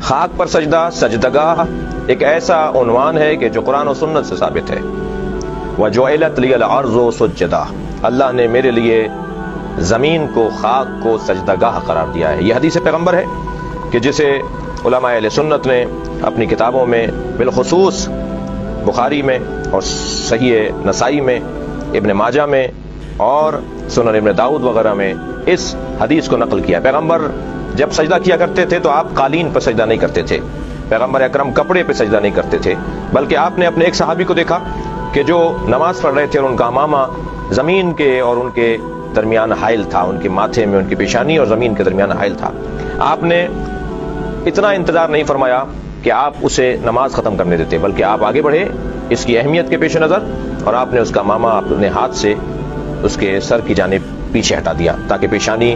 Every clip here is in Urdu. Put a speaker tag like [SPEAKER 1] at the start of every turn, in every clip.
[SPEAKER 1] خاک پر سجدہ، سجدگاہ ایک ایسا عنوان ہے کہ جو قرآن و سنت سے ثابت ہے۔ وَجُعِلَتْ لِيَ الْأَرْضُ سُجَّدًا، اللہ نے میرے لیے زمین کو، خاک کو سجدگاہ قرار دیا ہے۔ یہ حدیث پیغمبر ہے کہ جسے علماء اہل سنت نے اپنی کتابوں میں، بالخصوص بخاری میں اور صحیح نسائی میں، ابن ماجہ میں اور سنن ابن داؤد وغیرہ میں اس حدیث کو نقل کیا۔ پیغمبر جب سجدہ کیا کرتے تھے تو آپ قالین پر سجدہ نہیں کرتے تھے، پیغمبر اکرم کپڑے پہ سجدہ نہیں کرتے تھے، بلکہ آپ نے اپنے ایک صحابی کو دیکھا کہ جو نماز پڑھ رہے تھے اور ان کا امامہ زمین کے اور ان کے درمیان حائل تھا، ان کے ماتھے میں، ان کی پیشانی اور زمین کے درمیان حائل تھا۔ آپ نے اتنا انتظار نہیں فرمایا کہ آپ اسے نماز ختم کرنے دیتے، بلکہ آپ آگے بڑھے اس کی اہمیت کے پیش نظر، اور آپ نے اس کا امامہ اپنے ہاتھ سے اس کے سر کی جانب پیچھے ہٹا دیا تاکہ پیشانی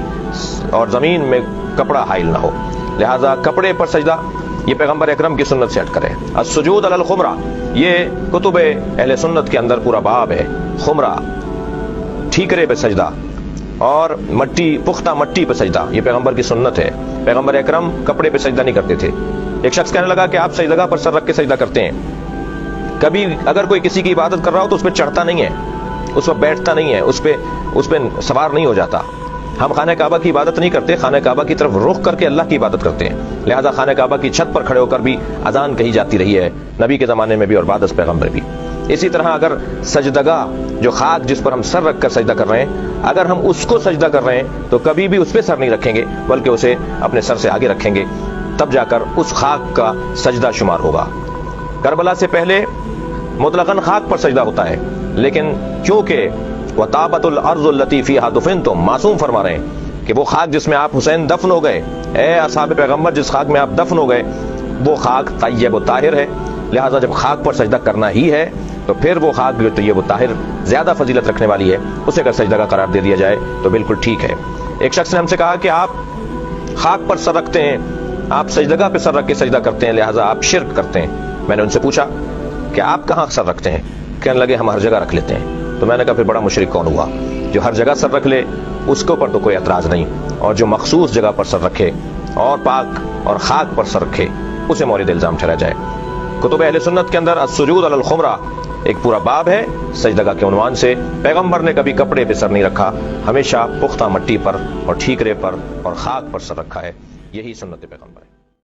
[SPEAKER 1] اور زمین میں کپڑا حائل نہ ہو۔ لہذا کپڑے پر سجدہ یہ پیغمبر اکرم کی سنت سے ہٹ کر ہے۔ السجود علی الخمرہ، یہ کتب اہل سنت کے اندر پورا باب ہے۔ خمرہ، ٹھیکرے پہ سجدہ اور مٹی، پختہ مٹی پہ سجدہ، یہ پیغمبر کی سنت ہے۔ پیغمبر اکرم کپڑے پہ سجدہ نہیں کرتے تھے۔ ایک شخص کہنے لگا کہ آپ سجدگاہ پر سر رکھ کے سجدہ کرتے ہیں، کبھی اگر کوئی کسی کی عبادت کر رہا ہو تو اس پہ چڑھتا نہیں ہے، اس پہ بیٹھتا نہیں ہے، اس پہ سوار نہیں ہو جاتا۔ ہم خانہ کعبہ کی عبادت نہیں کرتے، خانہ کعبہ کی طرف رخ کر کے اللہ کی عبادت کرتے ہیں۔ لہذا خانہ کعبہ کی چھت پر کھڑے ہو کر بھی اذان کہی جاتی رہی ہے، نبی کے زمانے میں بھی اور بعد از پیغمبر بھی۔ اسی طرح اگر سجدگاہ، جو خاک جس پر ہم سر رکھ کر سجدہ کر رہے ہیں، اگر ہم اس کو سجدہ کر رہے ہیں تو کبھی بھی اس پہ سر نہیں رکھیں گے، بلکہ اسے اپنے سر سے آگے رکھیں گے، تب جا کر اس خاک کا سجدہ شمار ہوگا۔ کربلا سے پہلے مطلقاً خاک پر سجدہ ہوتا ہے، لیکن کیونکہ وَطَابَتُ الْأَرْضُ الَّتِي فِيهَا دُفِنْتُمْ، معصوم فرما رہے ہیں کہ وہ خاک جس میں آپ حسین دفن ہو گئے، اے اصحاب پیغمبر جس خاک میں آپ دفن ہو گئے، وہ خاک طیب و طاہر ہے۔ لہذا جب خاک پر سجدہ کرنا ہی ہے تو پھر وہ خاک جو طیب و طاہر زیادہ فضیلت رکھنے والی ہے، اسے اگر سجدہ کا قرار دے دیا جائے تو بالکل ٹھیک ہے۔ ایک شخص نے ہم سے کہا کہ آپ خاک پر سر رکھتے ہیں، آپ سجدگاہ پہ سر رکھ کے سجدہ کرتے ہیں، لہذا آپ شرک کرتے ہیں۔ میں نے ان سے پوچھا کہ آپ کہاں سر رکھتے ہیں؟ کہنے لگے ہم ہر جگہ رکھ لیتے ہیں۔ تو میں نے کہا پھر بڑا مشرک کون ہوا؟ جو ہر جگہ سر رکھ لے اس کے اوپر تو کوئی اعتراض نہیں، اور جو مخصوص جگہ پر سر رکھے اور پاک اور خاک پر سر رکھے اسے مورد الزام ٹھہرا جائے۔ کتب اہل سنت کے اندر السجود علی الخمرہ ایک پورا باب ہے سجدگاہ کے عنوان سے۔ پیغمبر نے کبھی کپڑے پہ سر نہیں رکھا، ہمیشہ پختہ مٹی پر اور ٹھیکرے پر اور خاک پر سر رکھا ہے۔ یہی سنت پیغمبر ہے۔